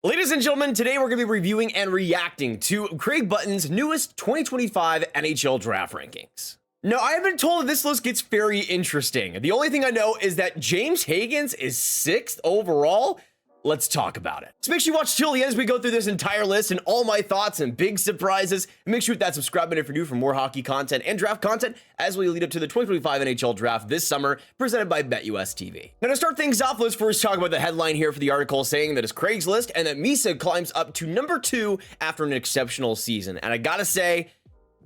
Ladies and gentlemen, today we're going to be reviewing and reacting to Craig Button's newest 2025 NHL Draft Rankings. Now, I have been told that this list gets very interesting. The only thing I know is that James Hagens is 6th overall. Let's talk about it. So make sure you watch till the end as we go through this entire list and all my thoughts and big surprises. And make sure you hit that subscribe button if you're new for more hockey content and draft content as we lead up to the 2025 NHL Draft this summer, presented by BetUS TV. Now, to start things off, let's first talk about the headline here for the article saying that it's Craig's list and that Misa climbs up to number 2 after an exceptional season. And I gotta say,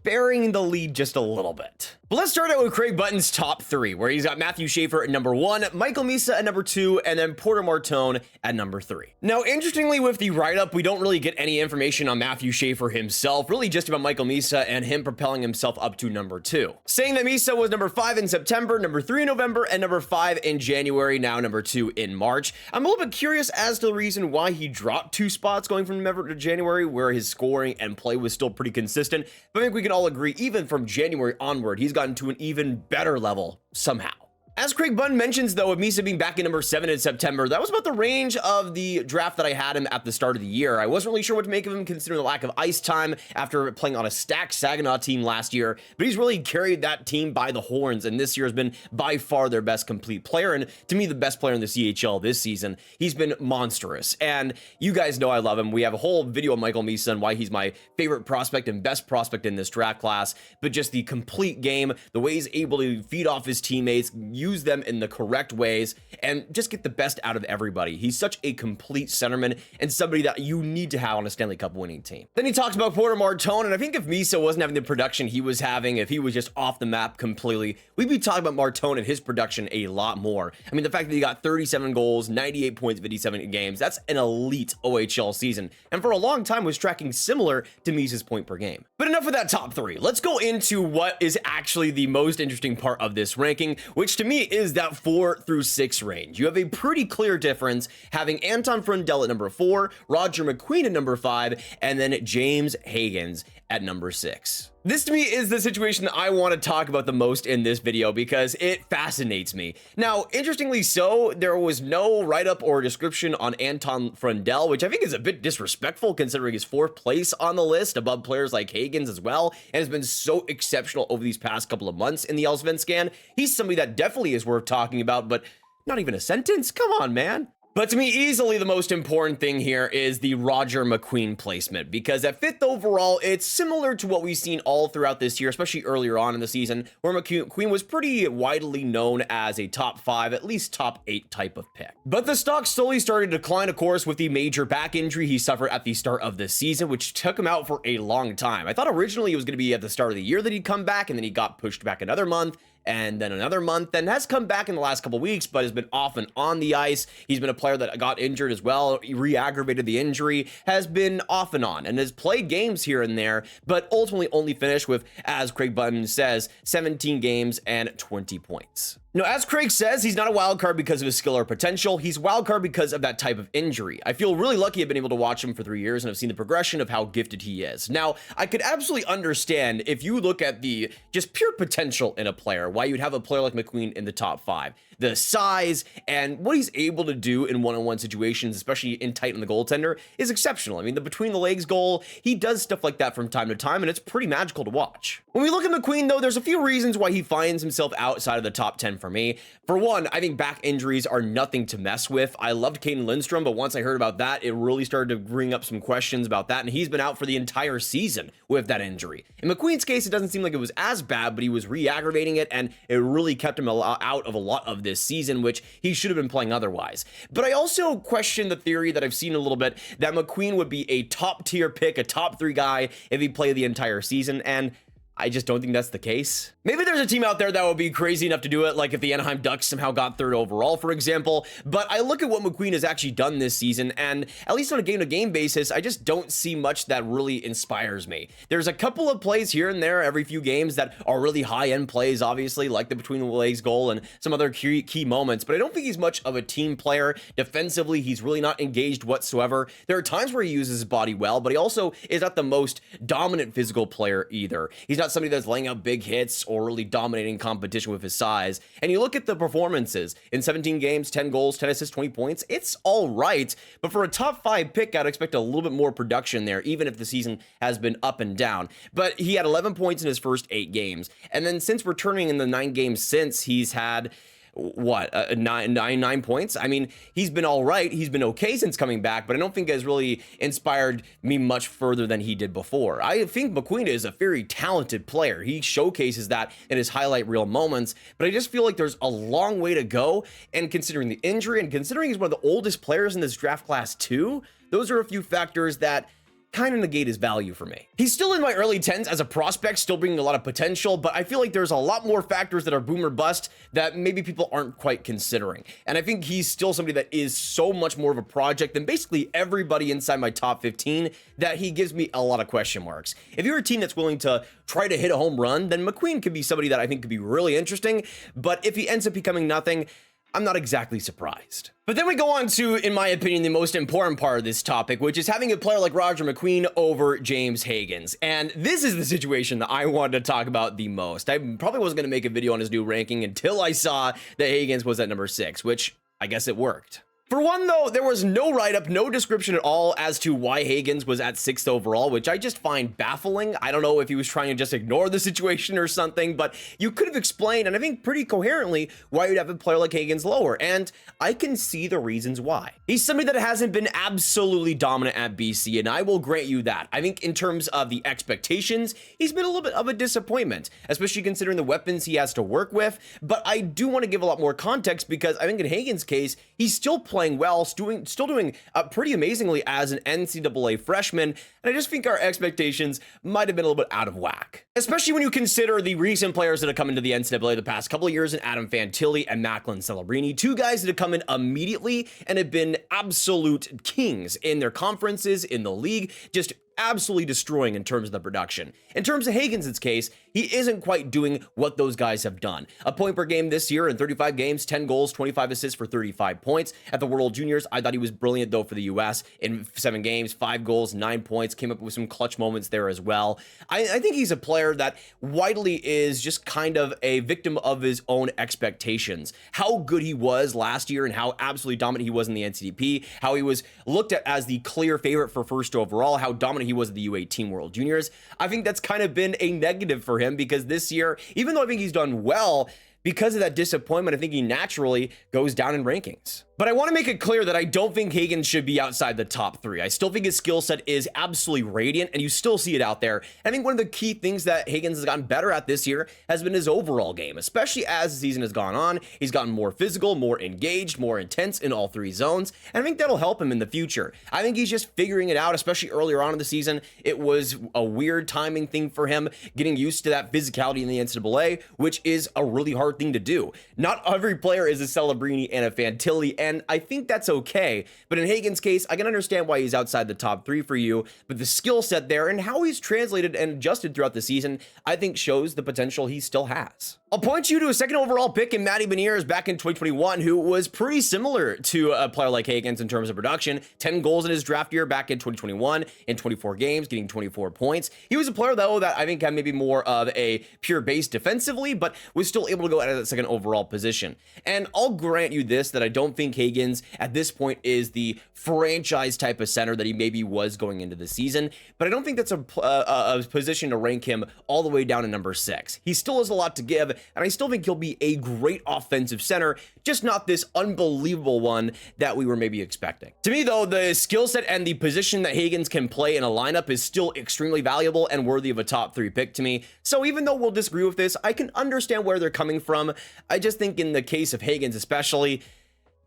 burying the lead just a little bit. But let's start out with Craig Button's top 3, where he's got Matthew Schaefer at number 1, Michael Misa at number 2, and then Porter Martone at number 3. Now, interestingly, with the write-up, we don't really get any information on Matthew Schaefer himself, really just about Michael Misa and him propelling himself up to number 2. Saying that Misa was number 5 in September, number 3 in November, and number 5 in January, now number 2 in March. I'm a little bit curious as to the reason why he dropped 2 spots going from November to January, where his scoring and play was still pretty consistent. But I think we can all agree, even from January onward, he's gotten to an even better level somehow. As Craig Button mentions, though, of Misa being back in number 7 in September, that was about the range of the draft that I had him at the start of the year. I wasn't really sure what to make of him considering the lack of ice time after playing on a stacked Saginaw team last year, but he's really carried that team by the horns, and this year has been by far their best complete player, and to me, the best player in the CHL this season. He's been monstrous, and you guys know I love him. We have a whole video of Michael Misa and why he's my favorite prospect and best prospect in this draft class, but just the complete game, the way he's able to feed off his teammates, use them in the correct ways, and just get the best out of everybody. He's such a complete centerman and somebody that you need to have on a Stanley Cup winning team. Then he talks about Porter Martone, and I think if Misa wasn't having the production he was having, if he was just off the map completely, we'd be talking about Martone and his production a lot more. I mean, the fact that he got 37 goals, 98 points, 57 games, that's an elite OHL season, and for a long time was tracking similar to Misa's point per game. But enough of that top 3. Let's go into what is actually the most interesting part of this ranking, which to me is that 4 through 6 range. You have a pretty clear difference having Anton Frondell at number 4, Roger McQueen at number 5, and then James Hagens at number 6. This to me is the situation that I want to talk about the most in this video because it fascinates me. Now, interestingly so, there was no write-up or description on Anton Frondell, which I think is a bit disrespectful considering his 4th place on the list above players like Hagens as well, and has been so exceptional over these past couple of months in the Allsvenskan. He's somebody that definitely is worth talking about, but not even a sentence? Come on, man. But to me, easily the most important thing here is the Roger McQueen placement, because at 5th overall, it's similar to what we've seen all throughout this year, especially earlier on in the season, where McQueen was pretty widely known as a top 5, at least top 8 type of pick. But the stock slowly started to decline, of course, with the major back injury he suffered at the start of the season, which took him out for a long time. I thought originally it was going to be at the start of the year that he'd come back, and then he got pushed back another month, and then another month, and has come back in the last couple weeks, but has been off and on the ice. He's been a player that got injured as well, he re-aggravated the injury, has been off and on, and has played games here and there, but ultimately only finished with, as Craig Button says, 17 games and 20 points. Now, as Craig says, he's not a wild card because of his skill or potential. He's a wild card because of that type of injury. I feel really lucky I've been able to watch him for 3 years and have seen the progression of how gifted he is. Now, I could absolutely understand if you look at the just pure potential in a player, why you'd have a player like McQueen in the top 5. The size and what he's able to do in one-on-one situations, especially in tight on the goaltender, is exceptional. I mean, the between the legs goal, he does stuff like that from time to time, and it's pretty magical to watch. When we look at McQueen, though, there's a few reasons why he finds himself outside of the top 10 for me. For one, I think back injuries are nothing to mess with. I loved Caden Lindstrom, but once I heard about that, it really started to bring up some questions about that, and he's been out for the entire season with that injury. In McQueen's case, it doesn't seem like it was as bad, but he was re-aggravating it, and it really kept him out of a lot of this season, which he should have been playing otherwise. But I also question the theory that I've seen a little bit that McQueen would be a top tier pick, a top 3 guy if he played the entire season, and I just don't think that's the case. Maybe there's a team out there that would be crazy enough to do it, like if the Anaheim Ducks somehow got 3rd overall, for example, but I look at what McQueen has actually done this season, and at least on a game-to-game basis, I just don't see much that really inspires me. There's a couple of plays here and there every few games that are really high-end plays, obviously, like the between the legs goal and some other key moments, but I don't think he's much of a team player. Defensively, he's really not engaged whatsoever. There are times where he uses his body well, but he also is not the most dominant physical player either. He's not not somebody that's laying out big hits or really dominating competition with his size. And you look at the performances in 17 games, 10 goals, 10 assists, 20 points. It's all right. But for a top 5 pick, I'd expect a little bit more production there, even if the season has been up and down. But he had 11 points in his first 8 games. And then since returning in the 9 games since, he's had nine points. I mean, he's been all right. He's been okay since coming back, but I don't think has really inspired me much further than he did before. I think McQueen is a very talented player. He showcases that in his highlight reel moments, but I just feel like there's a long way to go. And considering the injury and considering he's one of the oldest players in this draft class too, those are a few factors that kind of negate his value for me. He's still in my early 10s as a prospect, still bringing a lot of potential, but I feel like there's a lot more factors that are boom or bust that maybe people aren't quite considering. And I think he's still somebody that is so much more of a project than basically everybody inside my top 15 that he gives me a lot of question marks. If you're a team that's willing to try to hit a home run, then McQueen could be somebody that I think could be really interesting, but if he ends up becoming nothing, I'm not exactly surprised. But then we go on to, in my opinion, the most important part of this topic, which is having a player like Roger McQueen over James Hagens. And this is the situation that I wanted to talk about the most. I probably wasn't going to make a video on his new ranking until I saw that Hagens was at number 6, which I guess it worked. For one, though, there was no write-up, no description at all as to why Hagens was at 6th overall, which I just find baffling. I don't know if he was trying to just ignore the situation or something, but you could have explained, and I think pretty coherently, why you'd have a player like Hagens lower, and I can see the reasons why. He's somebody that hasn't been absolutely dominant at BC, and I will grant you that. I think in terms of the expectations, he's been a little bit of a disappointment, especially considering the weapons he has to work with, but I do want to give a lot more context because I think in Hagens' case, he's still playing well, still doing pretty amazingly as an NCAA freshman, and I just think our expectations might have been a little bit out of whack. Especially when you consider the recent players that have come into the NCAA the past couple of years, in Adam Fantilli and Macklin Celebrini, 2 guys that have come in immediately and have been absolute kings in their conferences, in the league, just absolutely destroying in terms of the production. In terms of Hagens' case, he isn't quite doing what those guys have done. A point per game this year in 35 games, 10 goals, 25 assists for 35 points. At the World Juniors, I thought he was brilliant though for the US in 7 games, 5 goals, 9 points, came up with some clutch moments there as well. I think he's a player that widely is just kind of a victim of his own expectations. How good he was last year and how absolutely dominant he was in the NCDP, how he was looked at as the clear favorite for 1st overall, how dominant he was at the U18 World Juniors. I think that's kind of been a negative for him because this year, even though I think he's done well, because of that disappointment, I think he naturally goes down in rankings. But I want to make it clear that I don't think Hagens should be outside the top 3. I still think his skill set is absolutely radiant, and you still see it out there. I think one of the key things that Hagens has gotten better at this year has been his overall game, especially as the season has gone on. He's gotten more physical, more engaged, more intense in all 3 zones, and I think that'll help him in the future. I think he's just figuring it out, especially earlier on in the season. It was a weird timing thing for him, getting used to that physicality in the NCAA, which is a really hard thing to do. Not every player is a Celebrini and a Fantilli, and I think that's okay. But in Hagens' case, I can understand why he's outside the top 3 for you, but the skill set there and how he's translated and adjusted throughout the season, I think shows the potential he still has. I'll point you to a 2nd overall pick in Matty Beniers back in 2021, who was pretty similar to a player like Hagens in terms of production. 10 goals in his draft year back in 2021 in 24 games, getting 24 points. He was a player, though, that I think had maybe more of a pure base defensively, but was still able to go at a 2nd overall position. And I'll grant you this, that I don't think Hagens at this point is the franchise type of center that he maybe was going into the season, but I don't think that's a position to rank him all the way down to number 6. He still has a lot to give, and I still think he'll be a great offensive center, just not this unbelievable one that we were maybe expecting. To me, though, the skill set and the position that Hagens can play in a lineup is still extremely valuable and worthy of a top 3 pick to me. So even though we'll disagree with this, I can understand where they're coming from. I just think in the case of Hagens especially,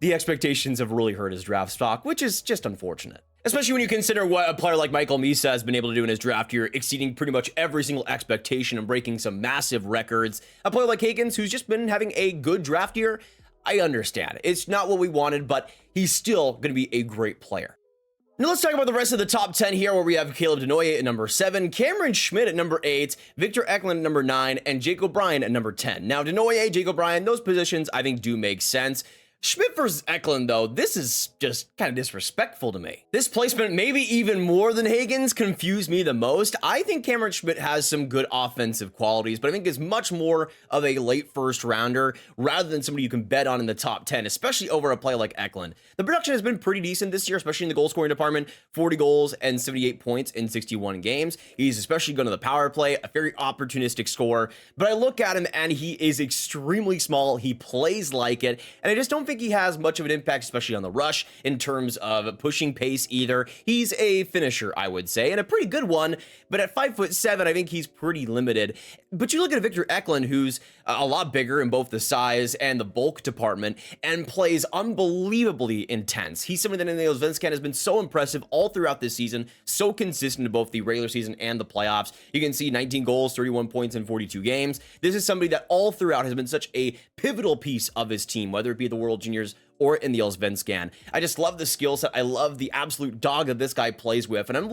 the expectations have really hurt his draft stock, which is just unfortunate. Especially when you consider what a player like Michael Misa has been able to do in his draft year, exceeding pretty much every single expectation and breaking some massive records. A player like Hagens, who's just been having a good draft year, I understand. It's not what we wanted, but he's still going to be a great player. Now let's talk about the rest of the top 10 here, where we have Caleb Desnoyers at number 7, Cameron Schmidt at number 8, Victor Eklund at number 9, and Jake O'Brien at number 10. Now, Desnoyers, Jake O'Brien, those positions I think do make sense. Schmidt versus Eklund, though, this is just kind of disrespectful to me. This placement, maybe even more than Hagens, confused me the most. I think Cameron Schmidt has some good offensive qualities, but I think is much more of a late first rounder rather than somebody you can bet on in the top 10, especially over a player like Eklund. The production has been pretty decent this year, especially in the goal scoring department, 40 goals and 78 points in 61 games. He's especially good on the power play, a very opportunistic scorer, but I look at him and he is extremely small. He plays like it, and I just don't think he has much of an impact, especially on the rush in terms of pushing pace either. He's a finisher, I would say, and a pretty good one, but at 5'7", I think he's pretty limited. But you look at Victor Eklund, who's a lot bigger in both the size and the bulk department, and plays unbelievably intense. He's somebody that in the Allsvenskan has been so impressive all throughout this season, so consistent in both the regular season and the playoffs. You can see 19 goals, 31 points in 42 games. This is somebody that all throughout has been such a pivotal piece of his team, whether it be the World Juniors or in the Allsvenskan. I just love the skill set. I love the absolute dog that this guy plays with. And if I'm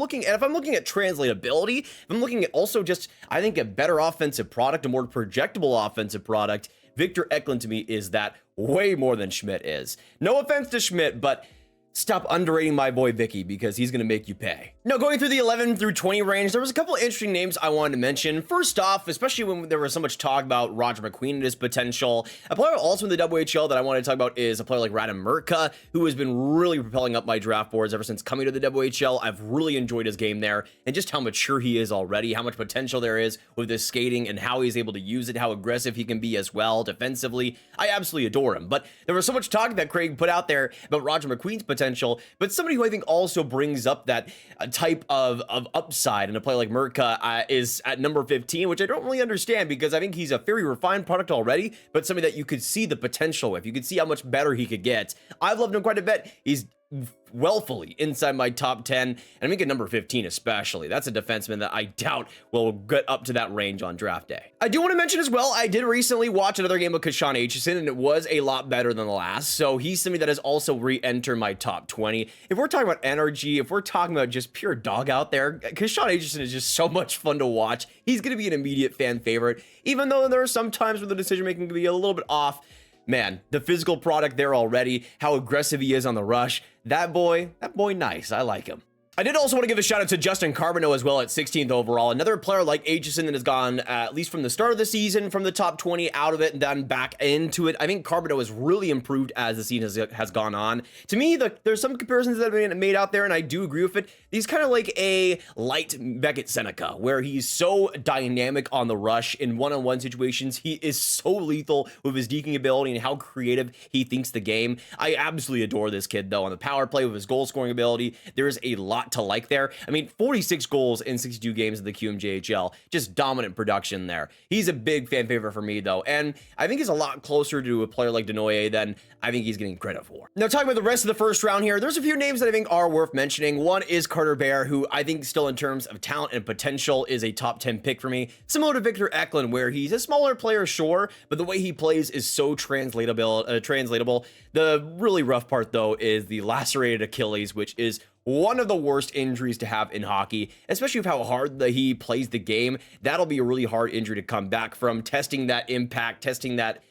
looking at translatability, if I'm looking at also just, I think, a better offensive product, a more projectable offensive product, Victor Eklund to me is that way more than Schmidt is. No offense to Schmidt, but stop underrating my boy Vicky, because he's going to make you pay. Now, going through the 11 through 20 range, there was a couple of interesting names I wanted to mention. First off, especially when there was so much talk about Roger McQueen and his potential, a player also in the WHL that I want to talk about is a player like Radim Mrtka, who has been really propelling up my draft boards ever since coming to the WHL. I've really enjoyed his game there, and just how mature he is already, how much potential there is with his skating, and how he's able to use it, how aggressive he can be as well defensively. I absolutely adore him. But there was so much talk that Craig put out there about Roger McQueen's potential, but somebody who I think also brings up that type of upside, and a player like Mrtka is at number 15, which I don't really understand, because I think he's a very refined product already, but somebody that you could see the potential with. You could see how much better he could get. I've loved him quite a bit. He's willfully inside my top 10, and I think at number 15 especially. That's a defenseman that I doubt will get up to that range on draft day. I do want to mention as well, I did recently watch another game of Kashan Aitchison, and it was a lot better than the last, so he's somebody that has also re-entered my top 20. If we're talking about energy, if we're talking about just pure dog out there, Kashan Aitchison is just so much fun to watch. He's going to be an immediate fan favorite, even though there are some times where the decision-making can be a little bit off. Man, the physical product there already, how aggressive he is on the rush. That boy, nice. I like him. I did also want to give a shout out to Justin Carbonneau as well at 16th overall. Another player like Aitchison that has gone, at least from the start of the season, from the top 20 out of it and then back into it. I think Carbonneau has really improved as the season has gone on. To me, there's some comparisons that have been made out there, and I do agree with it. He's kind of like a light Beckett Seneca, where he's so dynamic on the rush in one-on-one situations. He is so lethal with his deking ability and how creative he thinks the game. I absolutely adore this kid, though. On the power play with his goal-scoring ability, there is a lot to like there. I mean, 46 goals in 62 games of the QMJHL, just dominant production there. He's a big fan favorite for me, though, and I think he's a lot closer to a player like Desnoyers than I think he's getting credit for. Now, talking about the rest of the first round here, there's a few names that I think are worth mentioning. One is Carter Bear, who I think still in terms of talent and potential is a top 10 pick for me, similar to Victor Eklund, where he's a smaller player, sure, but the way he plays is so translatable. The really rough part, though, is the lacerated Achilles, which is one of the worst injuries to have in hockey, especially with how hard he plays the game. That'll be a really hard injury to come back from. Testing that impact, testing that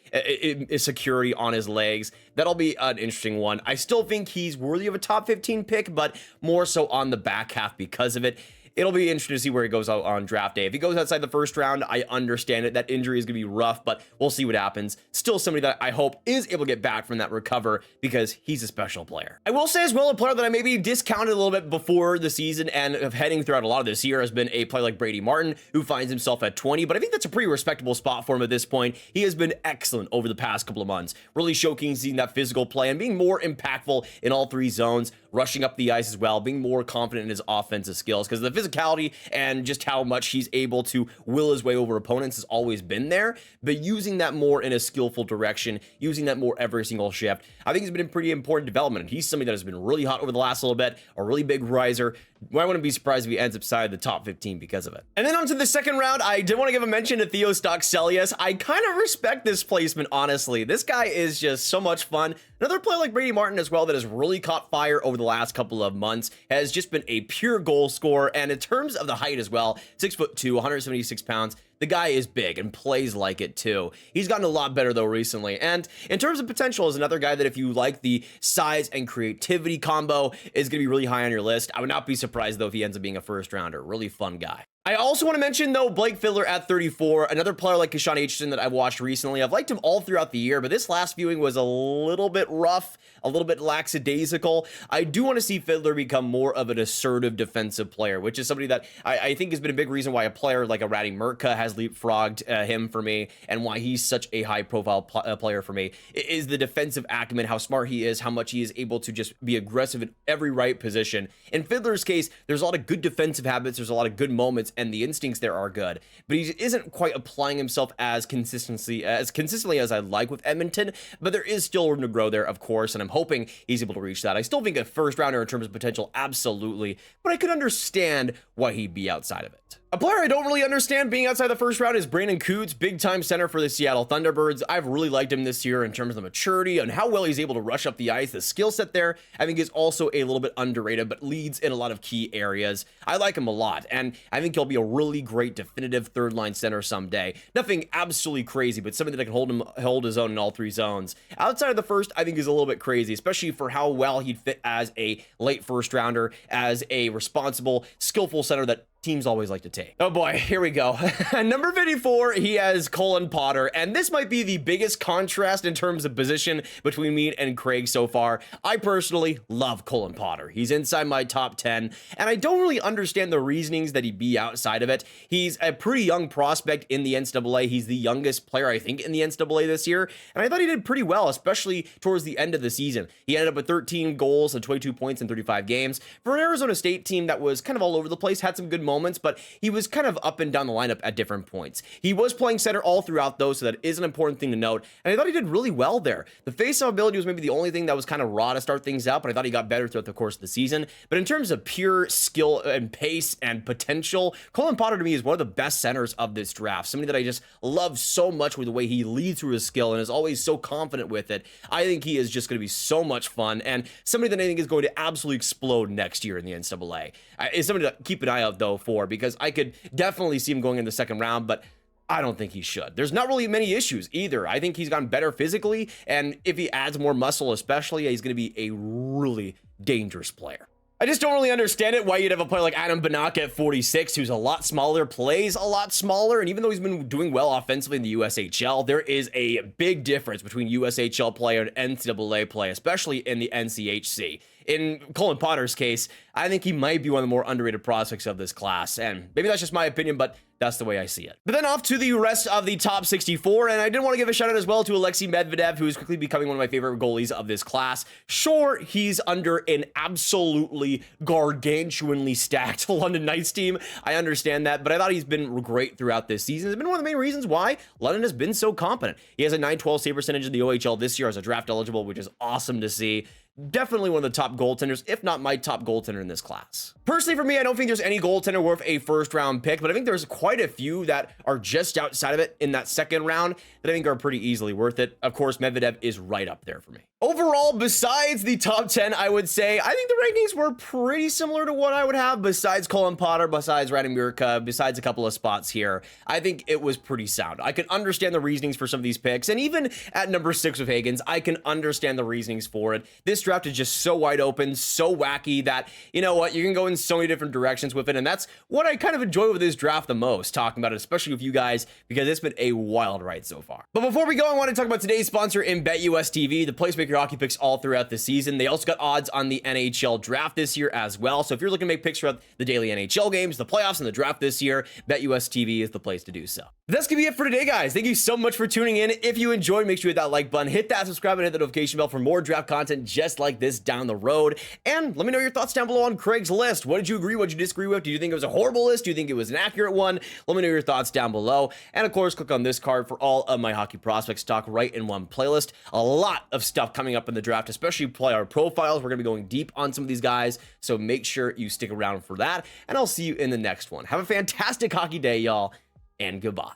security on his legs. That'll be an interesting one. I still think he's worthy of a top 15 pick, but more so on the back half because of it. It'll be interesting to see where he goes out on draft day. If he goes outside the first round, I understand it. That injury is going to be rough, but we'll see what happens. Still somebody that I hope is able to get back from that recover, because he's a special player. I will say as well, a player that I maybe discounted a little bit before the season and of heading throughout a lot of this year has been a player like Brady Martin, who finds himself at 20, but I think that's a pretty respectable spot for him at this point. He has been excellent over the past couple of months, really showcasing that physical play and being more impactful in all three zones, rushing up the ice as well, being more confident in his offensive skills, because the physicality and just how much he's able to will his way over opponents has always been there, but using that more in a skillful direction, using that more every single shift, I think has been a pretty important development. He's somebody that has been really hot over the last little bit, a really big riser. I wouldn't be surprised if he ends up side the top 15 because of it. And then on to the second round, I did want to give a mention to Theo Stockselius. I kind of respect this placement, honestly. This guy is just so much fun. Another player like Brady Martin as well that has really caught fire over the last couple of months, has just been a pure goal scorer, and in terms of the height as well, 6'2", 176 pounds, the guy is big and plays like it too. He's gotten a lot better though recently. And in terms of potential, is another guy that if you like the size and creativity combo is going to be really high on your list. I would not be surprised though if he ends up being a first rounder. Really fun guy. I also want to mention, though, Blake Fiddler at 34, another player like Kashawn Aitchison that I've watched recently. I've liked him all throughout the year, but this last viewing was a little bit rough, a little bit lackadaisical. I do want to see Fiddler become more of an assertive defensive player, which is somebody that I think has been a big reason why a player like a Radim Mrtka has leapfrogged him for me, and why he's such a high-profile player for me, is the defensive acumen, how smart he is, how much he is able to just be aggressive in every right position. In Fiddler's case, there's a lot of good defensive habits, there's a lot of good moments, and the instincts there are good, but he isn't quite applying himself as consistently as I'd like with Edmonton, but there is still room to grow there, of course, and I'm hoping he's able to reach that. I still think a first rounder in terms of potential, absolutely, but I could understand why he'd be outside of it. A player I don't really understand being outside the first round is Brandon Coots, big-time center for the Seattle Thunderbirds. I've really liked him this year in terms of the maturity and how well he's able to rush up the ice. The skill set there, I think, is also a little bit underrated, but leads in a lot of key areas. I like him a lot, and I think he'll be a really great definitive third-line center someday. Nothing absolutely crazy, but something that can hold his own in all three zones. Outside of the first, I think is a little bit crazy, especially for how well he'd fit as a late first rounder, as a responsible, skillful center that teams always like to take. Oh boy, here we go. Number 54, he has Colin Potter, and this might be the biggest contrast in terms of position between me and Craig so far. I personally love Colin Potter. He's inside my top 10, and I don't really understand the reasonings that he'd be outside of it. He's a pretty young prospect in the NCAA. He's the youngest player, I think, in the NCAA this year, and I thought he did pretty well, especially towards the end of the season. He ended up with 13 goals and 22 points in 35 games. For an Arizona State team that was kind of all over the place, had some good moments, but he was kind of up and down the lineup at different points. He was playing center all throughout though, so that is an important thing to note, and I thought he did really well there. The face-off ability was maybe the only thing that was kind of raw to start things out, but I thought he got better throughout the course of the season. But in terms of pure skill and pace and potential, Colin Potter to me is one of the best centers of this draft. Somebody that I just love so much with the way he leads through his skill and is always so confident with it. I think he is just going to be so much fun, and somebody that I think is going to absolutely explode next year in the NCAA. Is somebody to keep an eye out though for, because I could definitely see him going in the second round, but I don't think he should. There's not really many issues either. I think he's gotten better physically, and if he adds more muscle especially, he's going to be a really dangerous player. I just don't really understand it, why you'd have a player like Adam Banak at 46, who's a lot smaller, plays a lot smaller, and even though he's been doing well offensively in the USHL, there is a big difference between USHL play and NCAA play, especially in the NCHC. In Colin Potter's case, I think he might be one of the more underrated prospects of this class, and maybe that's just my opinion, but that's the way I see it. But then off to the rest of the top 64, and I did want to give a shout out as well to Alexei Medvedev, who is quickly becoming one of my favorite goalies of this class. Sure, he's under an absolutely gargantuanly stacked London Knights team. I understand that, but I thought he's been great throughout this season. It's been one of the main reasons why London has been so competent. He has a .912 save percentage in the OHL this year as a draft eligible, which is awesome to see. Definitely one of the top goaltenders, if not my top goaltender in this class. Personally, for me, I don't think there's any goaltender worth a first round pick, but I think there's quite a few that are just outside of it in that second round that I think are pretty easily worth it. Of course, Medvedev is right up there for me. Overall, besides the top 10, I would say, I think the rankings were pretty similar to what I would have besides Colin Potter, besides Radim Mrtka, besides a couple of spots here. I think it was pretty sound. I could understand the reasonings for some of these picks, and even at number 6 with Hagens, I can understand the reasonings for it. This draft is just so wide open, so wacky that, you know what, you can go in so many different directions with it, and that's what I kind of enjoy with this draft the most, talking about it, especially with you guys, because it's been a wild ride so far. But before we go, I want to talk about today's sponsor in BetUS TV, the place to make your hockey picks all throughout the season. They also got odds on the NHL draft this year as well, so if you're looking to make picks throughout the daily NHL games, the playoffs, and the draft this year, BetUS TV is the place to do so. That's gonna be it for today, guys. Thank you so much for tuning in. If you enjoyed, make sure you hit that like button, hit that subscribe, and hit the notification bell for more draft content just like this down the road. And let me know your thoughts down below on Craig's list. What did you agree? What did you disagree with? Do you think it was a horrible list? Do you think it was an accurate one? Let me know your thoughts down below. And of course, click on this card for all of my hockey prospects talk right in one playlist. A lot of stuff coming up in the draft, especially player profiles. We're gonna be going deep on some of these guys, so make sure you stick around for that. And I'll see you in the next one. Have a fantastic hockey day, y'all, and goodbye.